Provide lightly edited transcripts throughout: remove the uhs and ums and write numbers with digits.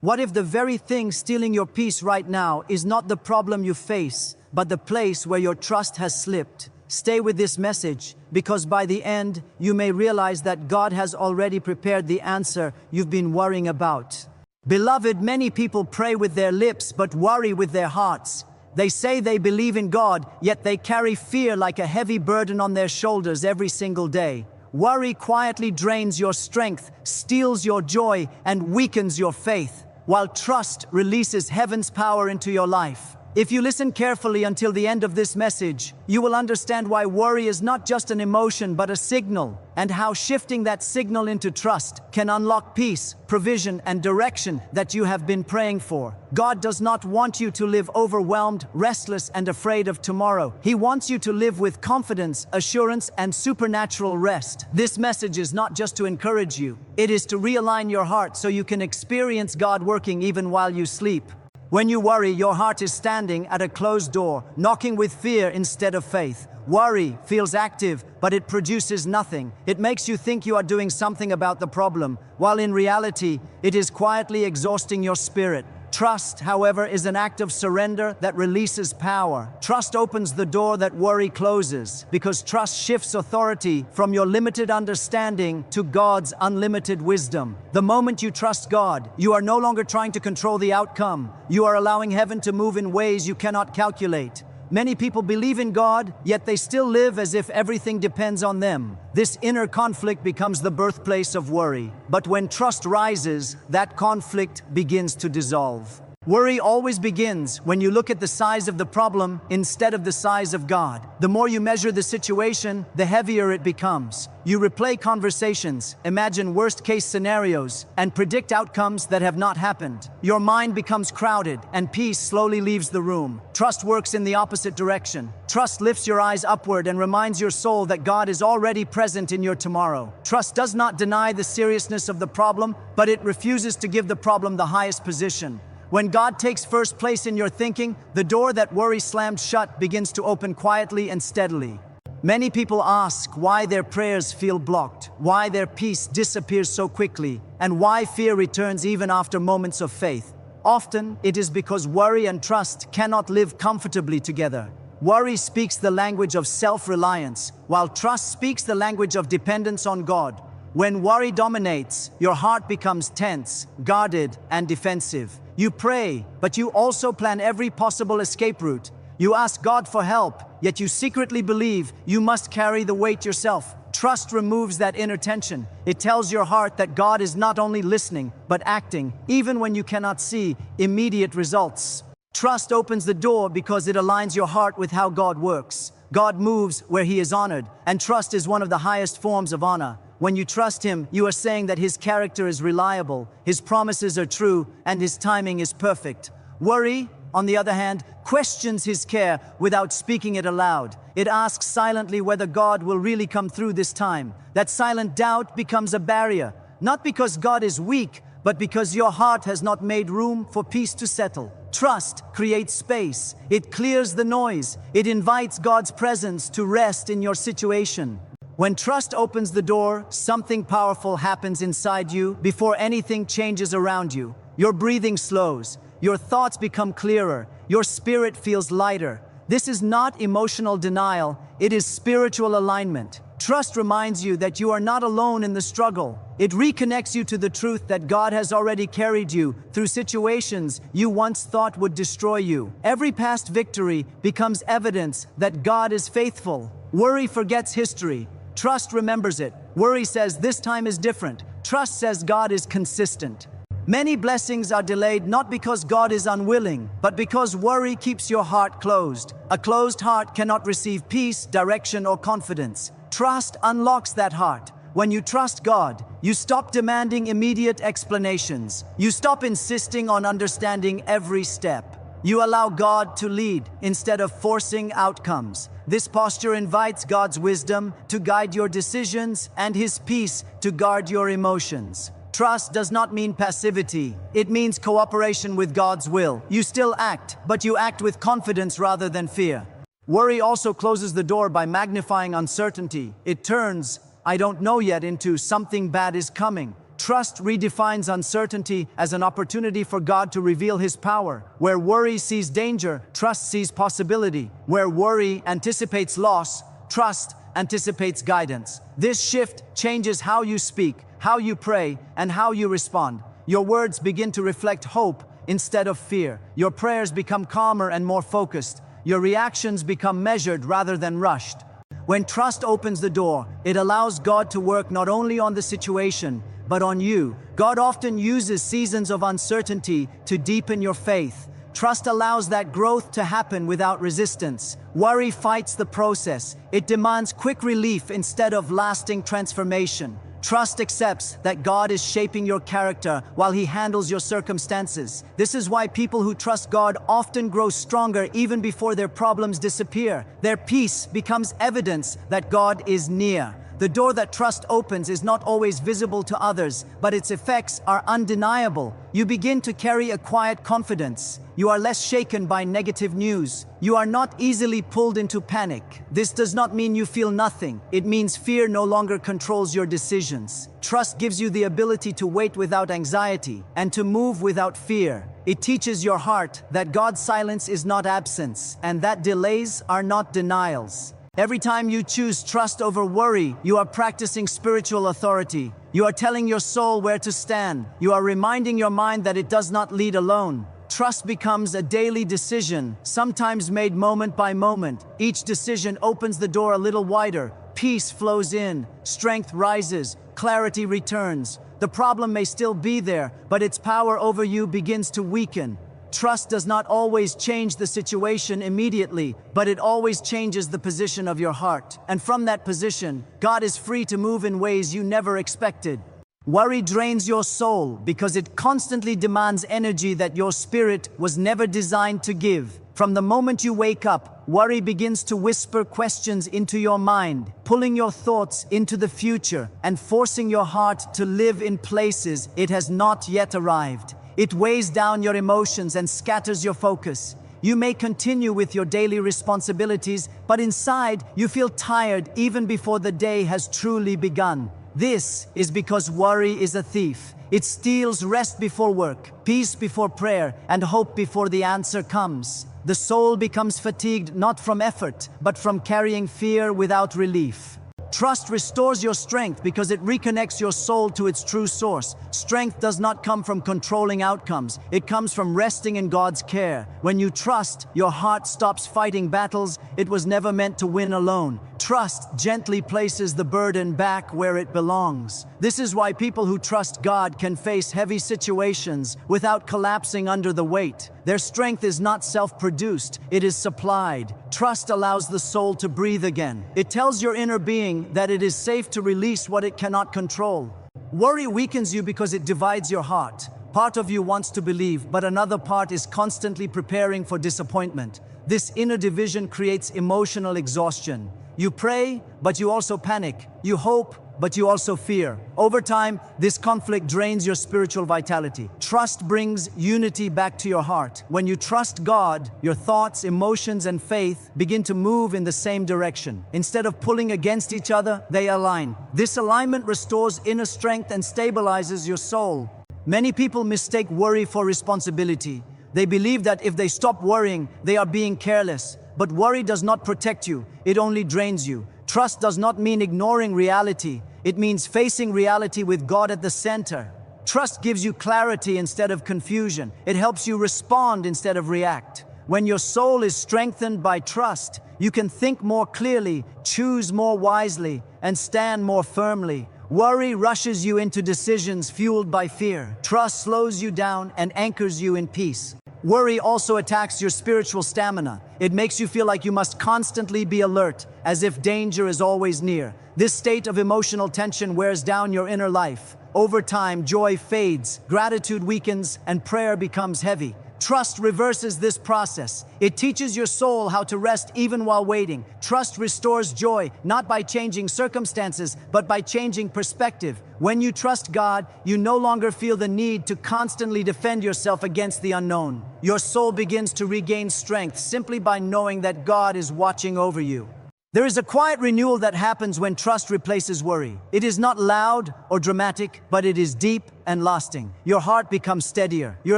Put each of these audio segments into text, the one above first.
What if the very thing stealing your peace right now is not the problem you face, but the place where your trust has slipped? Stay with this message, because by the end, you may realize that God has already prepared the answer you've been worrying about. Beloved, many people pray with their lips but worry with their hearts. They say they believe in God, yet they carry fear like a heavy burden on their shoulders every single day. Worry quietly drains your strength, steals your joy, and weakens your faith, while trust releases heaven's power into your life. If you listen carefully until the end of this message, you will understand why worry is not just an emotion but a signal, and how shifting that signal into trust can unlock peace, provision, and direction that you have been praying for. God does not want you to live overwhelmed, restless, and afraid of tomorrow. He wants you to live with confidence, assurance, and supernatural rest. This message is not just to encourage you, it is to realign your heart so you can experience God working even while you sleep. When you worry, your heart is standing at a closed door, knocking with fear instead of faith. Worry feels active, but it produces nothing. It makes you think you are doing something about the problem, while in reality, it is quietly exhausting your spirit. Trust, however, is an act of surrender that releases power. Trust opens the door that worry closes, because trust shifts authority from your limited understanding to God's unlimited wisdom. The moment you trust God, you are no longer trying to control the outcome. You are allowing heaven to move in ways you cannot calculate. Many people believe in God, yet they still live as if everything depends on them. This inner conflict becomes the birthplace of worry. But when trust rises, that conflict begins to dissolve. Worry always begins when you look at the size of the problem instead of the size of God. The more you measure the situation, the heavier it becomes. You replay conversations, imagine worst-case scenarios, and predict outcomes that have not happened. Your mind becomes crowded, and peace slowly leaves the room. Trust works in the opposite direction. Trust lifts your eyes upward and reminds your soul that God is already present in your tomorrow. Trust does not deny the seriousness of the problem, but it refuses to give the problem the highest position. When God takes first place in your thinking, the door that worry slammed shut begins to open quietly and steadily. Many people ask why their prayers feel blocked, why their peace disappears so quickly, and why fear returns even after moments of faith. Often, it is because worry and trust cannot live comfortably together. Worry speaks the language of self-reliance, while trust speaks the language of dependence on God. When worry dominates, your heart becomes tense, guarded, and defensive. You pray, but you also plan every possible escape route. You ask God for help, yet you secretly believe you must carry the weight yourself. Trust removes that inner tension. It tells your heart that God is not only listening, but acting, even when you cannot see immediate results. Trust opens the door because it aligns your heart with how God works. God moves where He is honored, and trust is one of the highest forms of honor. When you trust Him, you are saying that His character is reliable, His promises are true, and His timing is perfect. Worry, on the other hand, questions His care without speaking it aloud. It asks silently whether God will really come through this time. That silent doubt becomes a barrier, not because God is weak, but because your heart has not made room for peace to settle. Trust creates space. It clears the noise. It invites God's presence to rest in your situation. When trust opens the door, something powerful happens inside you before anything changes around you. Your breathing slows, your thoughts become clearer, your spirit feels lighter. This is not emotional denial, it is spiritual alignment. Trust reminds you that you are not alone in the struggle. It reconnects you to the truth that God has already carried you through situations you once thought would destroy you. Every past victory becomes evidence that God is faithful. Worry forgets history. Trust remembers it. Worry says this time is different. Trust says God is consistent. Many blessings are delayed not because God is unwilling, but because worry keeps your heart closed. A closed heart cannot receive peace, direction, or confidence. Trust unlocks that heart. When you trust God, you stop demanding immediate explanations. You stop insisting on understanding every step. You allow God to lead instead of forcing outcomes. This posture invites God's wisdom to guide your decisions and His peace to guard your emotions. Trust does not mean passivity. It means cooperation with God's will. You still act, but you act with confidence rather than fear. Worry also closes the door by magnifying uncertainty. It turns, "I don't know yet," into "something bad is coming." Trust redefines uncertainty as an opportunity for God to reveal His power. Where worry sees danger, trust sees possibility. Where worry anticipates loss, trust anticipates guidance. This shift changes how you speak, how you pray, and how you respond. Your words begin to reflect hope instead of fear. Your prayers become calmer and more focused. Your reactions become measured rather than rushed. When trust opens the door, it allows God to work not only on the situation, but on you. God often uses seasons of uncertainty to deepen your faith. Trust allows that growth to happen without resistance. Worry fights the process. It demands quick relief instead of lasting transformation. Trust accepts that God is shaping your character while He handles your circumstances. This is why people who trust God often grow stronger even before their problems disappear. Their peace becomes evidence that God is near. The door that trust opens is not always visible to others, but its effects are undeniable. You begin to carry a quiet confidence. You are less shaken by negative news. You are not easily pulled into panic. This does not mean you feel nothing. It means fear no longer controls your decisions. Trust gives you the ability to wait without anxiety and to move without fear. It teaches your heart that God's silence is not absence and that delays are not denials. Every time you choose trust over worry, you are practicing spiritual authority. You are telling your soul where to stand. You are reminding your mind that it does not lead alone. Trust becomes a daily decision, sometimes made moment by moment. Each decision opens the door a little wider. Peace flows in, strength rises, clarity returns. The problem may still be there, but its power over you begins to weaken. Trust does not always change the situation immediately, but it always changes the position of your heart. And from that position, God is free to move in ways you never expected. Worry drains your soul because it constantly demands energy that your spirit was never designed to give. From the moment you wake up, worry begins to whisper questions into your mind, pulling your thoughts into the future and forcing your heart to live in places it has not yet arrived. It weighs down your emotions and scatters your focus. You may continue with your daily responsibilities, but inside you feel tired even before the day has truly begun. This is because worry is a thief. It steals rest before work, peace before prayer, and hope before the answer comes. The soul becomes fatigued not from effort, but from carrying fear without relief. Trust restores your strength because it reconnects your soul to its true source. Strength does not come from controlling outcomes. It comes from resting in God's care. When you trust, your heart stops fighting battles it was never meant to win alone. Trust gently places the burden back where it belongs. This is why people who trust God can face heavy situations without collapsing under the weight. Their strength is not self-produced, it is supplied. Trust allows the soul to breathe again. It tells your inner being that it is safe to release what it cannot control. Worry weakens you because it divides your heart. Part of you wants to believe, but another part is constantly preparing for disappointment. This inner division creates emotional exhaustion. You pray, but you also panic. You hope, but you also fear. Over time, this conflict drains your spiritual vitality. Trust brings unity back to your heart. When you trust God, your thoughts, emotions, and faith begin to move in the same direction. Instead of pulling against each other, they align. This alignment restores inner strength and stabilizes your soul. Many people mistake worry for responsibility. They believe that if they stop worrying, they are being careless. But worry does not protect you, it only drains you. Trust does not mean ignoring reality. It means facing reality with God at the center. Trust gives you clarity instead of confusion. It helps you respond instead of react. When your soul is strengthened by trust, you can think more clearly, choose more wisely, and stand more firmly. Worry rushes you into decisions fueled by fear. Trust slows you down and anchors you in peace. Worry also attacks your spiritual stamina. It makes you feel like you must constantly be alert, as if danger is always near. This state of emotional tension wears down your inner life. Over time, joy fades, gratitude weakens, and prayer becomes heavy. Trust reverses this process. It teaches your soul how to rest even while waiting. Trust restores joy, not by changing circumstances, but by changing perspective. When you trust God, you no longer feel the need to constantly defend yourself against the unknown. Your soul begins to regain strength simply by knowing that God is watching over you. There is a quiet renewal that happens when trust replaces worry. It is not loud or dramatic, but it is deep and lasting. Your heart becomes steadier. Your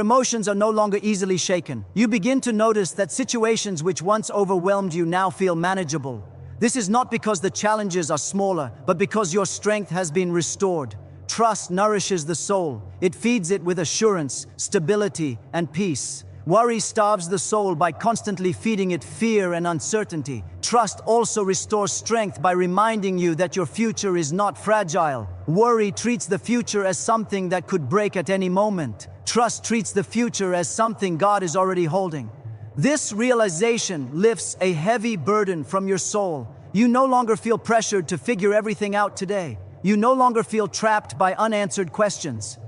emotions are no longer easily shaken. You begin to notice that situations which once overwhelmed you now feel manageable. This is not because the challenges are smaller, but because your strength has been restored. Trust nourishes the soul. It feeds it with assurance, stability, and peace. Worry starves the soul by constantly feeding it fear and uncertainty. Trust also restores strength by reminding you that your future is not fragile. Worry treats the future as something that could break at any moment. Trust treats the future as something God is already holding. This realization lifts a heavy burden from your soul. You no longer feel pressured to figure everything out today. You no longer feel trapped by unanswered questions.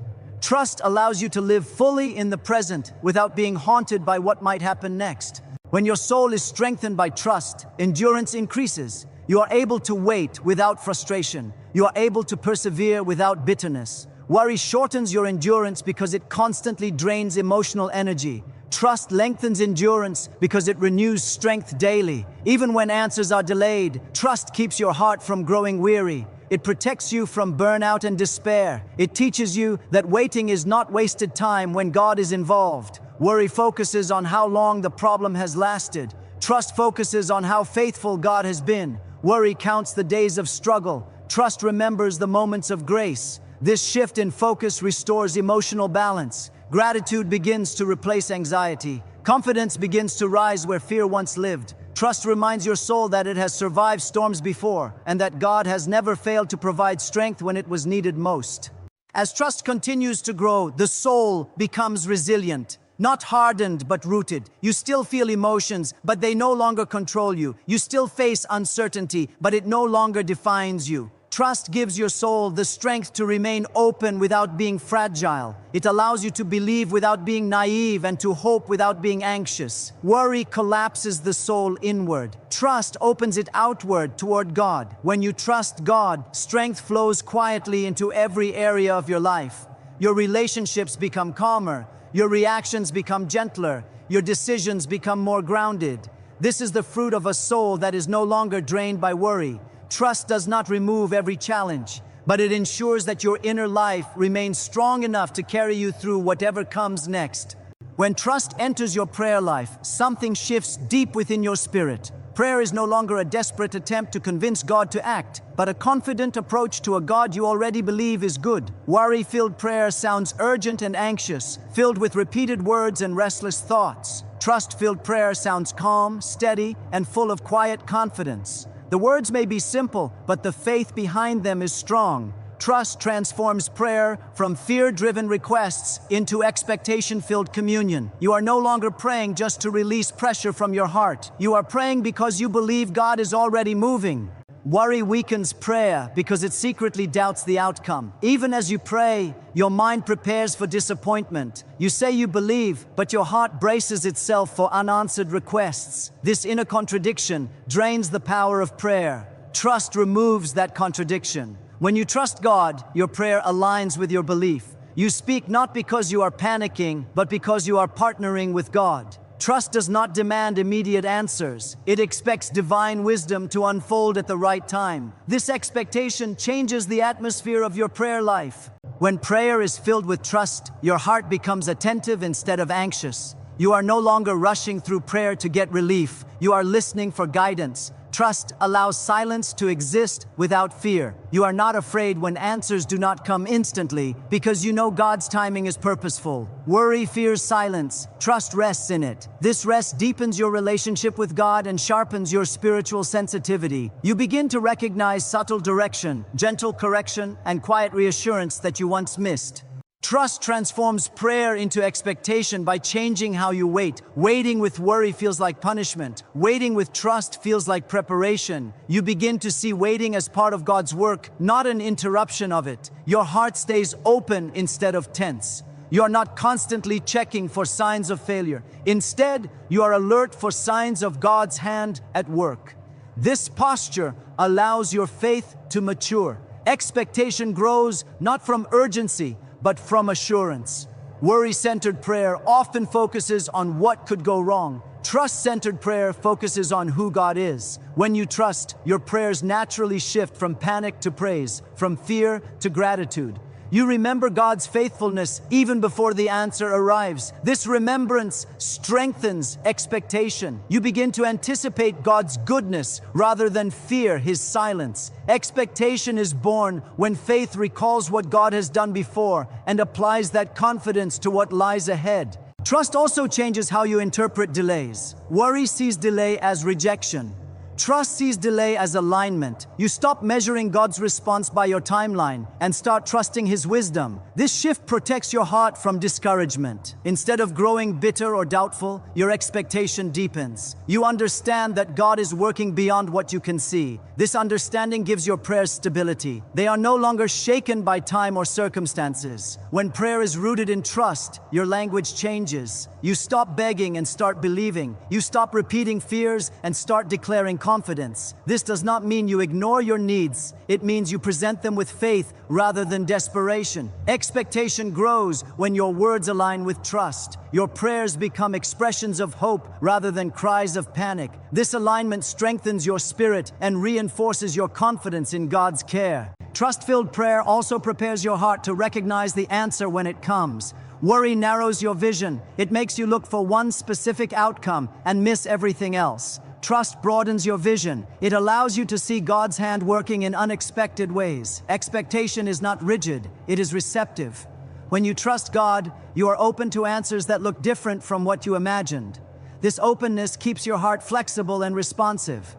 Trust allows you to live fully in the present without being haunted by what might happen next. When your soul is strengthened by trust, endurance increases. You are able to wait without frustration. You are able to persevere without bitterness. Worry shortens your endurance because it constantly drains emotional energy. Trust lengthens endurance because it renews strength daily. Even when answers are delayed, trust keeps your heart from growing weary. It protects you from burnout and despair. It teaches you that waiting is not wasted time when God is involved. Worry focuses on how long the problem has lasted. Trust focuses on how faithful God has been. Worry counts the days of struggle. Trust remembers the moments of grace. This shift in focus restores emotional balance. Gratitude begins to replace anxiety. Confidence begins to rise where fear once lived. Trust reminds your soul that it has survived storms before, and that God has never failed to provide strength when it was needed most. As trust continues to grow, the soul becomes resilient, not hardened but rooted. You still feel emotions, but they no longer control you. You still face uncertainty, but it no longer defines you. Trust gives your soul the strength to remain open without being fragile. It allows you to believe without being naive and to hope without being anxious. Worry collapses the soul inward. Trust opens it outward toward God. When you trust God, strength flows quietly into every area of your life. Your relationships become calmer. Your reactions become gentler. Your decisions become more grounded. This is the fruit of a soul that is no longer drained by worry. Trust does not remove every challenge, but it ensures that your inner life remains strong enough to carry you through whatever comes next. When trust enters your prayer life, something shifts deep within your spirit. Prayer is no longer a desperate attempt to convince God to act, but a confident approach to a God you already believe is good. Worry-filled prayer sounds urgent and anxious, filled with repeated words and restless thoughts. Trust-filled prayer sounds calm, steady, and full of quiet confidence. The words may be simple, but the faith behind them is strong. Trust transforms prayer from fear-driven requests into expectation-filled communion. You are no longer praying just to release pressure from your heart. You are praying because you believe God is already moving. Worry weakens prayer because it secretly doubts the outcome. Even as you pray, your mind prepares for disappointment. You say you believe, but your heart braces itself for unanswered requests. This inner contradiction drains the power of prayer. Trust removes that contradiction. When you trust God, your prayer aligns with your belief. You speak not because you are panicking, but because you are partnering with God. Trust does not demand immediate answers. It expects divine wisdom to unfold at the right time. This expectation changes the atmosphere of your prayer life. When prayer is filled with trust, your heart becomes attentive instead of anxious. You are no longer rushing through prayer to get relief. You are listening for guidance. Trust allows silence to exist without fear. You are not afraid when answers do not come instantly because you know God's timing is purposeful. Worry fears silence. Trust rests in it. This rest deepens your relationship with God and sharpens your spiritual sensitivity. You begin to recognize subtle direction, gentle correction, and quiet reassurance that you once missed. Trust transforms prayer into expectation by changing how you wait. Waiting with worry feels like punishment. Waiting with trust feels like preparation. You begin to see waiting as part of God's work, not an interruption of it. Your heart stays open instead of tense. You are not constantly checking for signs of failure. Instead, you are alert for signs of God's hand at work. This posture allows your faith to mature. Expectation grows not from urgency, but from assurance. Worry-centered prayer often focuses on what could go wrong. Trust-centered prayer focuses on who God is. When you trust, your prayers naturally shift from panic to praise, from fear to gratitude. You remember God's faithfulness even before the answer arrives. This remembrance strengthens expectation. You begin to anticipate God's goodness rather than fear His silence. Expectation is born when faith recalls what God has done before and applies that confidence to what lies ahead. Trust also changes how you interpret delays. Worry sees delay as rejection. Trust sees delay as alignment. You stop measuring God's response by your timeline and start trusting His wisdom. This shift protects your heart from discouragement. Instead of growing bitter or doubtful, your expectation deepens. You understand that God is working beyond what you can see. This understanding gives your prayers stability. They are no longer shaken by time or circumstances. When prayer is rooted in trust, your language changes. You stop begging and start believing. You stop repeating fears and start declaring confidence. This does not mean you ignore your needs. It means you present them with faith rather than desperation. Expectation grows when your words align with trust. Your prayers become expressions of hope rather than cries of panic. This alignment strengthens your spirit and reinforces your confidence in God's care. Trust-filled prayer also prepares your heart to recognize the answer when it comes. Worry narrows your vision. It makes you look for one specific outcome and miss everything else. Trust broadens your vision. It allows you to see God's hand working in unexpected ways. Expectation is not rigid, it is receptive. When you trust God, you are open to answers that look different from what you imagined. This openness keeps your heart flexible and responsive.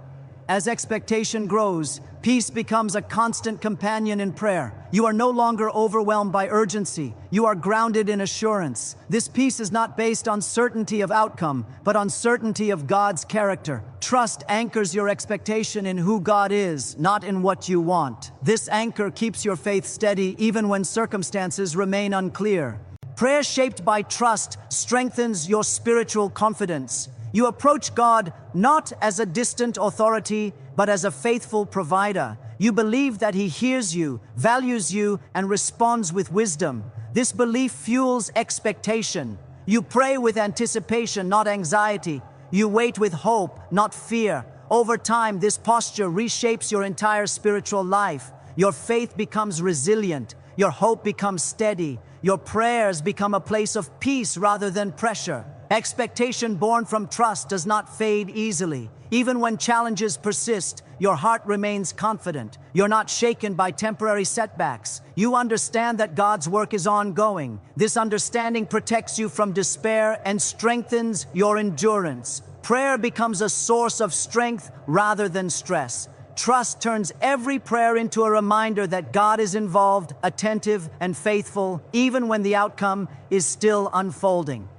As expectation grows, peace becomes a constant companion in prayer. You are no longer overwhelmed by urgency. You are grounded in assurance. This peace is not based on certainty of outcome, but on certainty of God's character. Trust anchors your expectation in who God is, not in what you want. This anchor keeps your faith steady even when circumstances remain unclear. Prayer shaped by trust strengthens your spiritual confidence. You approach God not as a distant authority, but as a faithful provider. You believe that He hears you, values you, and responds with wisdom. This belief fuels expectation. You pray with anticipation, not anxiety. You wait with hope, not fear. Over time, this posture reshapes your entire spiritual life. Your faith becomes resilient. Your hope becomes steady. Your prayers become a place of peace rather than pressure. Expectation born from trust does not fade easily. Even when challenges persist, your heart remains confident. You're not shaken by temporary setbacks. You understand that God's work is ongoing. This understanding protects you from despair and strengthens your endurance. Prayer becomes a source of strength rather than stress. Trust turns every prayer into a reminder that God is involved, attentive, and faithful, even when the outcome is still unfolding.